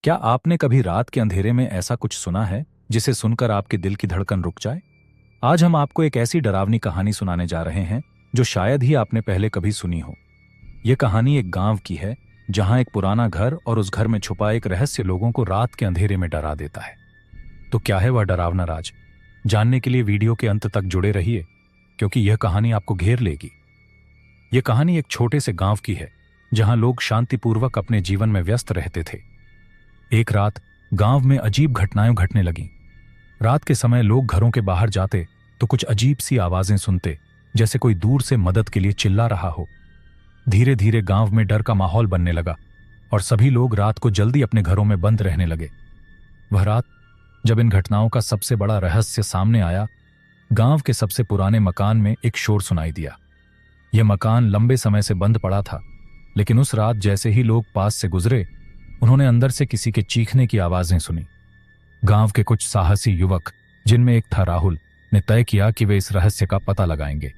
क्या आपने कभी रात के अंधेरे में ऐसा कुछ सुना है जिसे सुनकर आपके दिल की धड़कन रुक जाए? आज हम आपको एक ऐसी डरावनी कहानी सुनाने जा रहे हैं जो शायद ही आपने पहले कभी सुनी हो। यह कहानी एक गांव की है जहां एक पुराना घर और उस घर में छुपा एक रहस्य लोगों को रात के अंधेरे में डरा देता है। तो क्या है वह डरावना राज? जानने के लिए वीडियो के अंत तक जुड़े रहिए, क्योंकि यह कहानी आपको घेर लेगी। यह कहानी एक छोटे से गांव की है जहां लोग शांतिपूर्वक अपने जीवन में व्यस्त रहते थे। एक रात गांव में अजीब घटनाएं घटने लगीं। रात के समय लोग घरों के बाहर जाते तो कुछ अजीब सी आवाजें सुनते, जैसे कोई दूर से मदद के लिए चिल्ला रहा हो। धीरे धीरे गांव में डर का माहौल बनने लगा और सभी लोग रात को जल्दी अपने घरों में बंद रहने लगे। वह रात जब इन घटनाओं का सबसे बड़ा रहस्य सामने आया, गांव के सबसे पुराने मकान में एक शोर सुनाई दिया। यह मकान लंबे समय से बंद पड़ा था, लेकिन उस रात जैसे ही लोग पास से गुजरे, उन्होंने अंदर से किसी के चीखने की आवाजें सुनी। गांव के कुछ साहसी युवक, जिनमें एक था राहुल, ने तय किया कि वे इस रहस्य का पता लगाएंगे।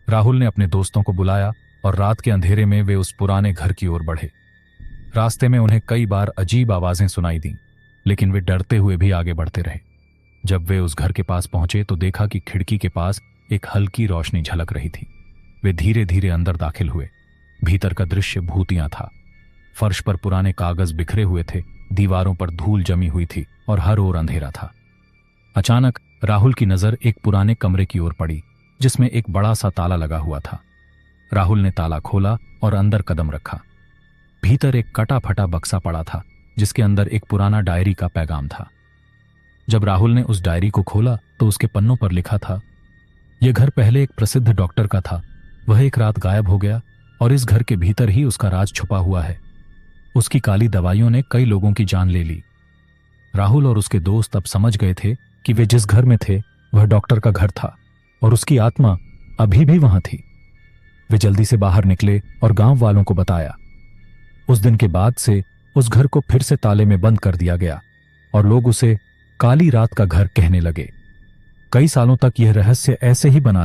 राहुल ने अपने दोस्तों को बुलाया और रात के अंधेरे में वे उस पुराने घर की ओर बढ़े। रास्ते में उन्हें कई बार अजीब आवाजें सुनाई दीं, लेकिन वे डरते हुए भी आगे बढ़ते रहे। जब वे उस घर के पास पहुंचे तो देखा कि खिड़की के पास एक हल्की रोशनी झलक रही थी। वे धीरे धीरे अंदर दाखिल हुए। भीतर का दृश्य भूतिया था। फर्श पर पुराने कागज बिखरे हुए थे, दीवारों पर धूल जमी हुई थी और हर ओर अंधेरा था। अचानक राहुल की नजर एक पुराने कमरे की ओर पड़ी, जिसमें एक बड़ा सा ताला लगा हुआ था। राहुल ने ताला खोला और अंदर कदम रखा। भीतर एक कटा फटा बक्सा पड़ा था, जिसके अंदर एक पुराना डायरी का पैगाम था। जब राहुल ने उस डायरी को खोला तो उसके पन्नों पर लिखा था, यह घर पहले एक प्रसिद्ध डॉक्टर का था। वह एक रात गायब हो गया और इस घर के भीतर ही उसका राज छुपा हुआ है। उसकी काली दवाइयों ने कई लोगों की जान ले ली। राहुल और उसके दोस्त अब समझ गए थे कि वे जिस घर में थे वह डॉक्टर का घर था और उसकी आत्मा अभी भी वहां थी। वे जल्दी से बाहर निकले और गांव वालों को बताया। उस दिन के बाद से उस घर को फिर से ताले में बंद कर दिया गया और लोग उसे काली रात का घर कहने लगे। कई सालों तक यह रहस्य ऐसे ही बना